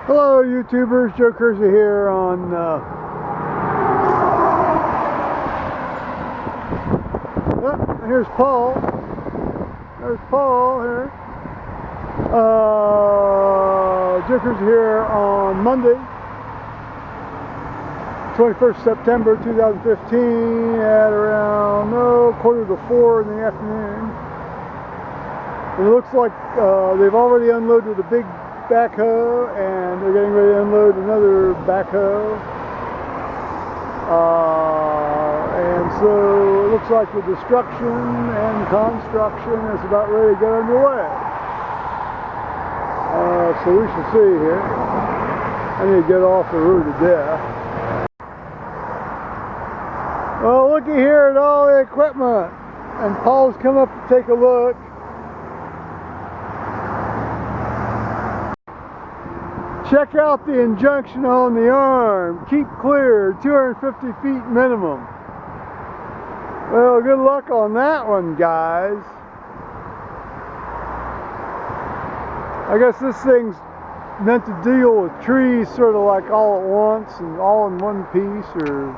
Hello YouTubers, Joe Kersey here on here's Paul. There's Paul here. Joe Kersey here on Monday, 21st September 2015 at around 3:45 in the afternoon. And it looks like they've already unloaded a big backhoe and they're getting ready to unload another backhoe. And so it looks like the destruction and construction is about ready to get underway. So we shall see here. I need to get off the road to death. Well, looky here at all the equipment. And Paul's come up to take a look. Check out the injunction on the arm. Keep clear, 250 feet minimum. Well, good luck on that one, guys. I guess this thing's meant to deal with trees sort of like all at once and all in one piece, or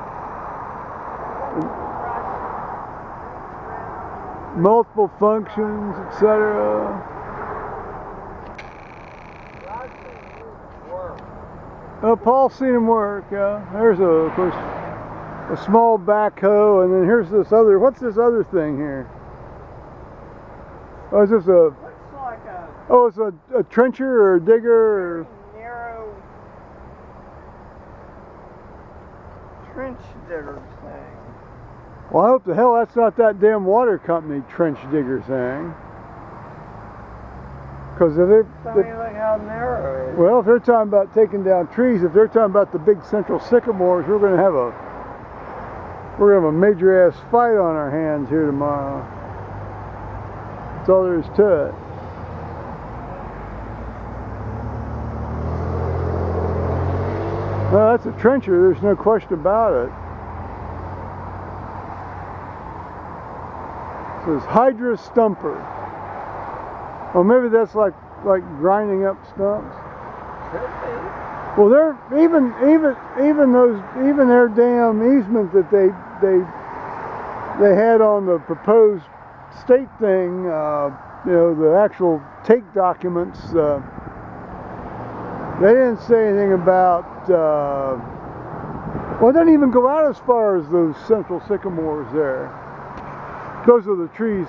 multiple functions, etc. Paul's seen him work. There's of course, a small backhoe, and then here's this other. What's this other thing here? Oh, is this a? Looks like a. Oh, it's a trencher or a digger. Or, narrow trench digger thing. well, I hope the hell that's not that damn water company trench digger thing. Because if Tell me like how narrow it is. well, if they're talking about taking down trees, if they're talking about the big central sycamores, we're going to have a major ass fight on our hands here tomorrow. That's all there is to it. Well, that's a trencher. There's no question about it. It says Hydra Stumper. Oh, maybe that's like grinding up stumps. Could be. Well, they're even their damn easement that they had on the proposed state thing. You know, the actual take documents. They didn't say anything about. Well, it doesn't even go out as far as those central sycamores there. Those are the trees.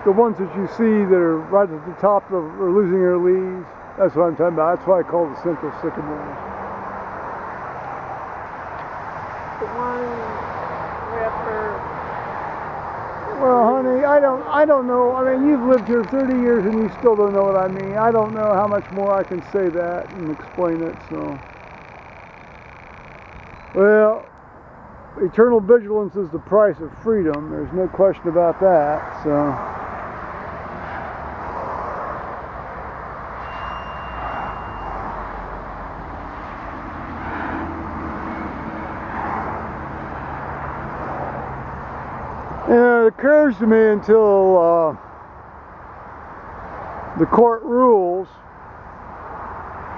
The ones that you see that are right at the top of, are losing their leaves. That's what I'm talking about. That's why I call the central sycamores. The one after. Well, honey, I don't know. I mean, you've lived here 30 years and you still don't know what I mean. I don't know how much more I can say that and explain it, so. Well, eternal vigilance is the price of freedom. There's no question about that, so. It occurs to me until the court rules,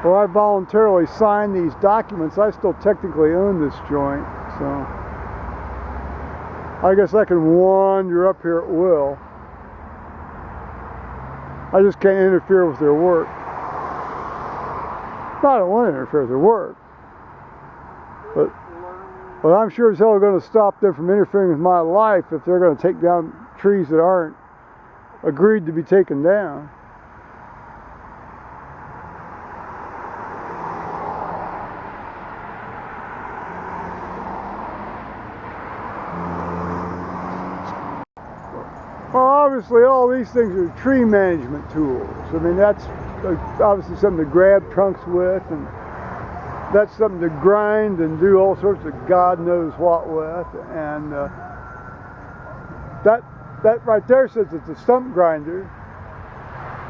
or I voluntarily sign these documents, I still technically own this joint, so I guess I can wander up here at will. I just can't interfere with their work. I don't want to interfere with their work, but I'm sure as hell going to stop them from interfering with my life if they're going to take down trees that aren't agreed to be taken down. Well, obviously all these things are tree management tools. I mean, that's obviously something to grab trunks with, and that's something to grind and do all sorts of God knows what with, and that right there says it's a stump grinder.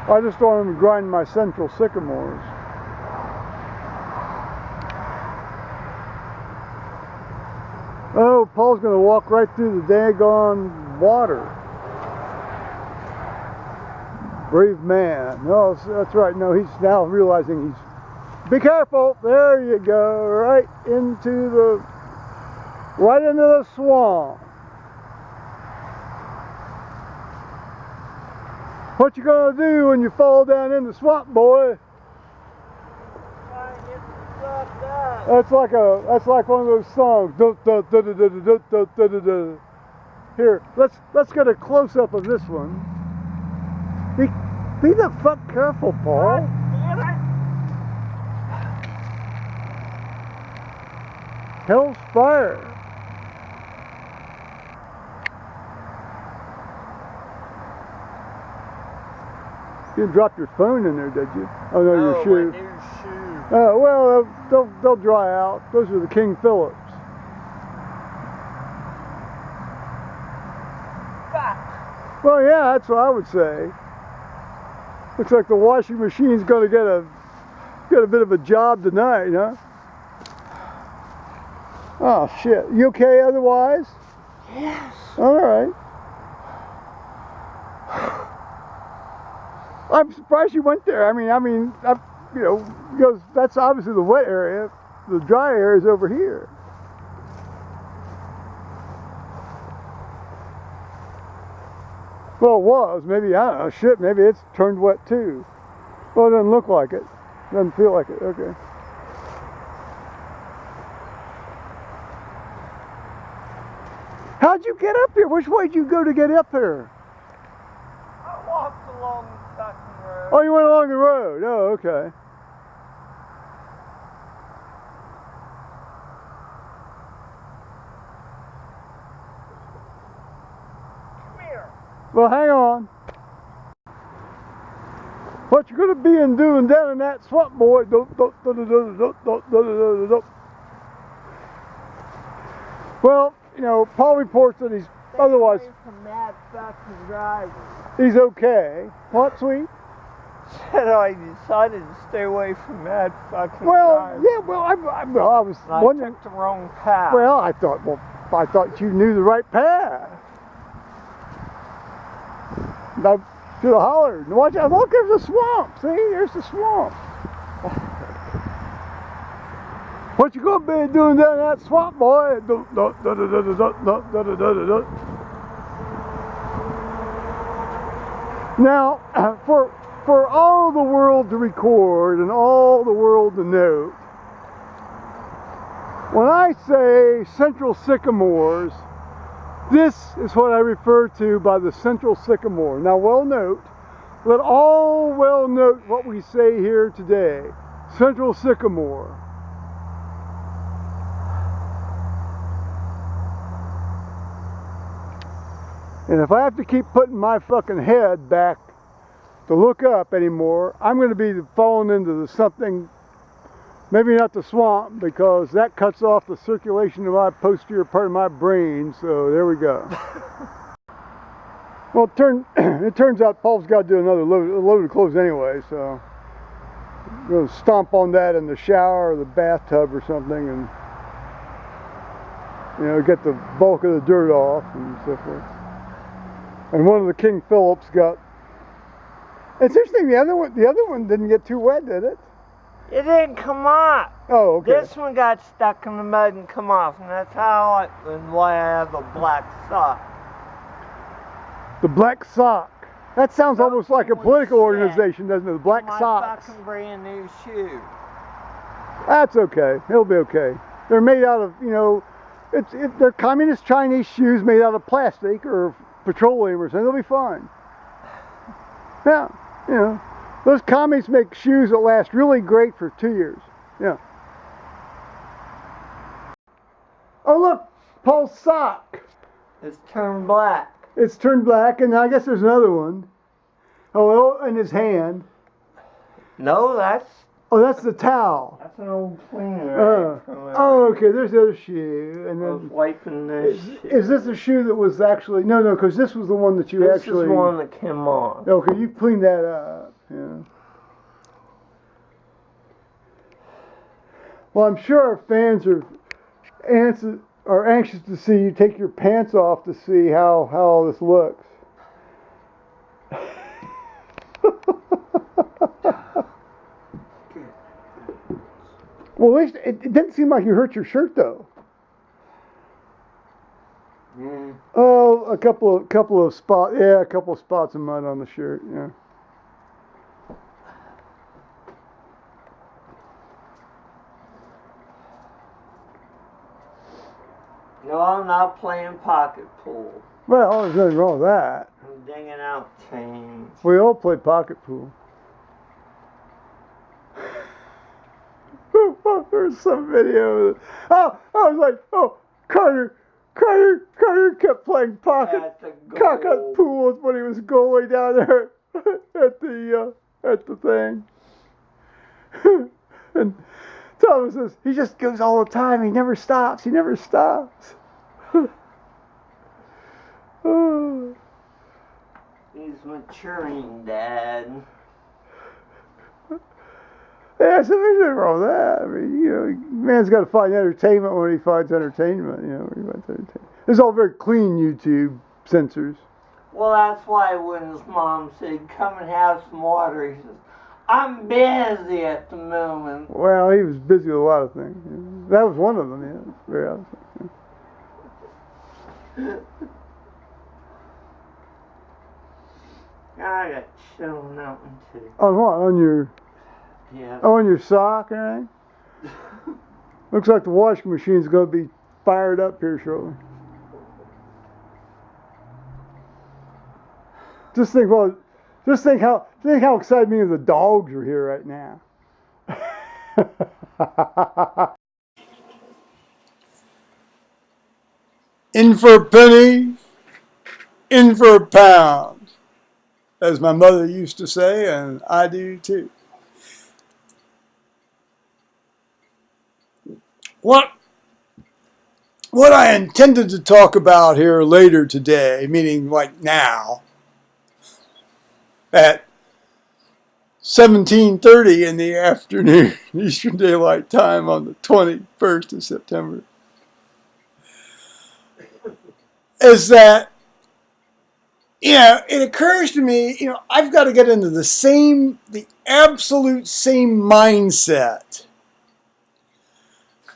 I just don't want them to grind my central sycamores. Oh, Paul's going to walk right through the daggone water. Brave man. No, that's right. No, he's now realizing he's Be careful. There you go. Right into the swamp. What you gonna do when you fall down in the swamp, boy? Try and get the stuff done. That's like one of those songs. Here, let's get a close up of this one. Be the fuck careful, Paul. Damn it. Hell's fire. You didn't drop your phone in there, did you? Oh no, your shoe. My new shoe. Oh well, they'll dry out. Those are the King Phillips. Fuck. Well, yeah, that's what I would say. Looks like the washing machine's going to get a bit of a job tonight, huh? Oh shit! You okay otherwise? Yes. All right. I'm surprised you went there. I mean, you know, because that's obviously the wet area. The dry area is over here. Well, it was. Maybe, I don't know, shit, maybe it's turned wet too. Well, it doesn't look like it. Doesn't feel like it. Okay. How'd you get up here? Which way did you go to get up here? I walked along the fucking road. Oh, you went along the road. Oh, okay. Come here. Well, hang on. What you gonna be doing down in that swamp, boy? Well, you know, Paul reports that he's Stay otherwise away from that fucking driver. he's okay. What, sweet? Said I decided to stay away from that fucking Well, driver. yeah. Well, I was And I wondering. took the wrong path. Well, I thought you knew the right path. I should have hollered. Watch out! Look, there's a swamp. See, there's the swamp. What you gonna be doing down in that swamp, boy? Now, for all the world to record and all the world to note, when I say Central Sycamores, this is what I refer to by the Central Sycamore. Now, let all well note what we say here today. Central Sycamore. And if I have to keep putting my fucking head back to look up anymore, I'm going to be falling into something, maybe not the swamp, because that cuts off the circulation of my posterior part of my brain, so there we go. Well, it turns out Paul's got to do another load of clothes anyway, so I'm going to stomp on that in the shower or the bathtub or something and, you know, get the bulk of the dirt off and so forth. And one of the King Phillips got... It's interesting, the other one didn't get too wet, did it? It didn't come off. Oh, okay. This one got stuck in the mud and come off, and that's why I have a black sock. The Black Sock. That sounds almost like a political Someone said organization, doesn't it? The Black My Sox. fucking brand new shoe. That's okay. It'll be okay. They're made out of, you know, they're communist Chinese shoes made out of plastic or petroleum or something. They'll be fine. Yeah, you know, those commies make shoes that last really great for 2 years. Yeah. Oh look, Paul's sock. It's turned black. It's turned black, and I guess there's another one. Oh, in his hand. No, that's The towel. an old cleaner. Oh, okay. There's the other shoe, and I was then wiping this. is this the shoe that was actually no, because this was the one that you This actually. is one that came on. Okay, you cleaned that up. Yeah. Well, I'm sure our fans are anxious to see you take your pants off to see how all this looks. Well, at least it didn't seem like you hurt your shirt though. Mm. Oh, a couple of spots. Yeah, a couple of spots of mud on the shirt. Yeah. No, I'm not playing pocket pool. Well, there's nothing wrong with that. I'm digging out change. We all play pocket pool. There's some video. Oh, I was like, oh, Carter kept playing pocket pool when he was goalie down there at the thing. And Thomas says he just goes all the time. He never stops. He never stops. Oh. He's maturing, Dad. Yeah, so there's nothing wrong with that. I mean, you know, man's got to find entertainment when he finds entertainment. You know, when he finds entertainment. It's all very clean YouTube censors. Well, that's why when his mom said, "Come and have some water," he says, "I'm busy at the moment." Well, he was busy with a lot of things. You know. That was one of them. Yeah, very obviously. I got chill mountain too. On what? On your? Yeah. On your sock or anything? Looks like the washing machine's going to be fired up here shortly. Just think how excited me and the dogs are here right now. In for a penny, in for a pound, as my mother used to say, and I do too. What I intended to talk about here later today, meaning like now, at 17:30 in the afternoon, Eastern Daylight Time on the 21st of September, is that, you know, it occurs to me, you know, I've got to get into the absolute same mindset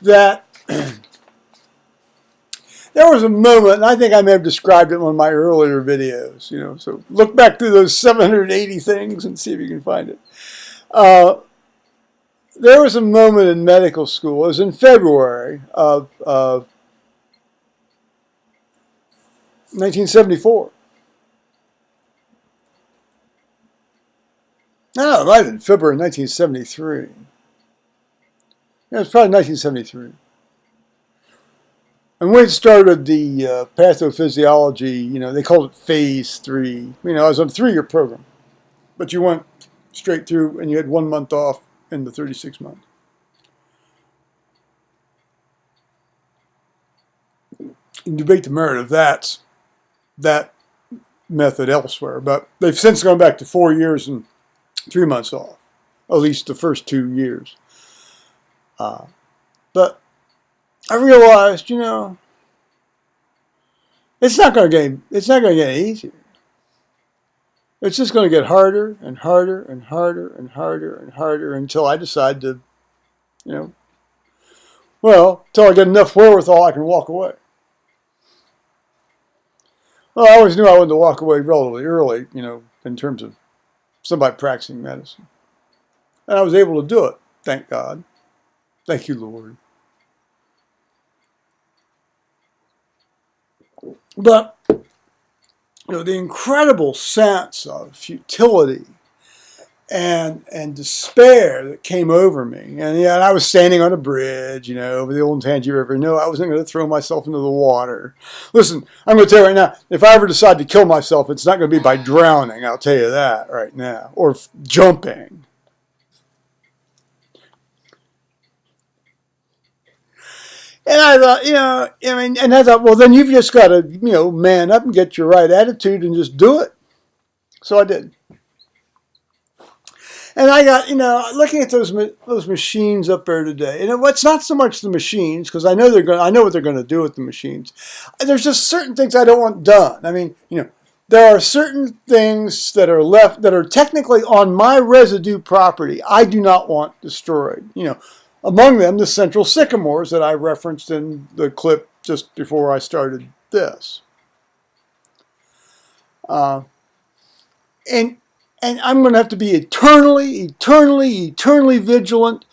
that there was a moment, and I think I may have described it in one of my earlier videos, you know, so look back through those 780 things and see if you can find it. There was a moment in medical school, it was in February of 1974. No, it might have been February 1973. Yeah, it was probably 1973. And when it started the pathophysiology, you know, they called it phase 3. You know, I was on a 3-year program. But you went straight through and you had 1 month off in the 36 months. You can debate the merit of that method elsewhere. But they've since gone back to 4 years and 3 months off. At least the first 2 years. But I realized, you know, it's not going to get any easier. It's just going to get harder and harder and harder and harder and harder until I decide to, you know, well, until I get enough wherewithal I can walk away. Well, I always knew I wanted to walk away relatively early, you know, in terms of somebody practicing medicine. And I was able to do it, thank God. Thank you, Lord. But, you know, the incredible sense of futility and despair that came over me. And yeah, I was standing on a bridge, you know, over the Olentangy River. No, I wasn't going to throw myself into the water. Listen, I'm going to tell you right now, if I ever decide to kill myself, it's not going to be by drowning, I'll tell you that right now, or jumping. And I thought, you know, and I thought, well, then you've just got to, you know, man up and get your right attitude and just do it. So I did. And I got, you know, looking at those machines up there today, and it's not so much the machines, because I know what they're going to do with the machines. There's just certain things I don't want done. I mean, you know, there are certain things that are left that are technically on my residue property I do not want destroyed. You know, Among them, the central sycamores that I referenced in the clip just before I started this. And I'm going to have to be eternally vigilant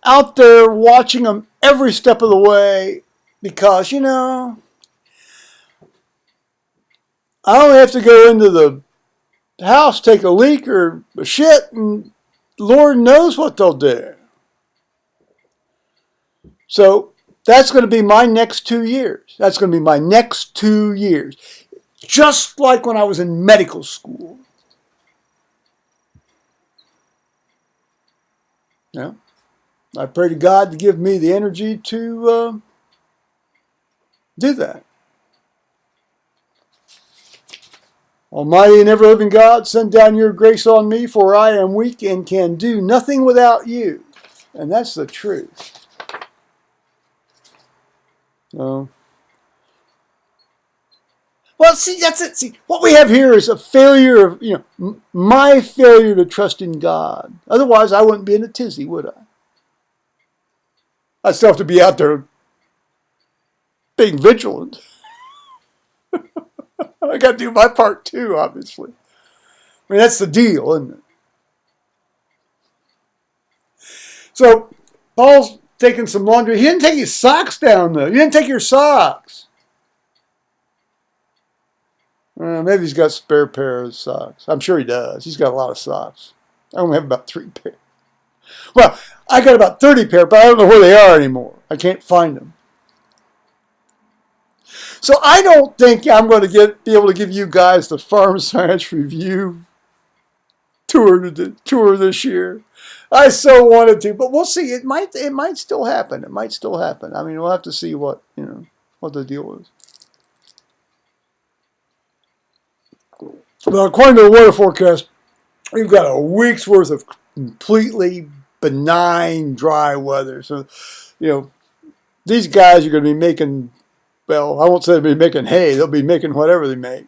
out there watching them every step of the way because, I only have to go into the house, take a leak or a shit, and Lord knows what they'll do. So that's going to be my next 2 years. That's going to be my next 2 years. Just like when I was in medical school. Yeah. I pray to God to give me the energy to do that. Almighty and ever-living God, send down your grace on me, for I am weak and can do nothing without you. And that's the truth. Well, see, that's it. See, what we have here is a failure of, my failure to trust in God. Otherwise, I wouldn't be in a tizzy, would I? I'd still have to be out there being vigilant. I got to do my part too, obviously. I mean, that's the deal, isn't it? So, Paul's taking some laundry. He didn't take his socks down, though. You didn't take your socks. Maybe he's got a spare pair of socks. I'm sure he does. He's got a lot of socks. I only have about 3 pairs. Well, I got about 30 pairs, but I don't know where they are anymore. I can't find them. So I don't think I'm going to be able to give you guys the Farm Science Review tour this year. I so wanted to, but we'll see. It might still happen. It might still happen. I mean, we'll have to see what the deal is. Well, according to the weather forecast, we've got a week's worth of completely benign dry weather. So, these guys are going to be making, well, I won't say they'll be making hay. They'll be making whatever they make.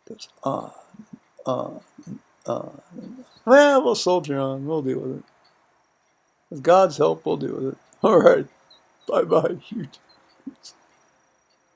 Goes on. Well, we'll soldier on. We'll deal with it. With God's help, we'll deal with it. All right. Bye-bye, YouTube.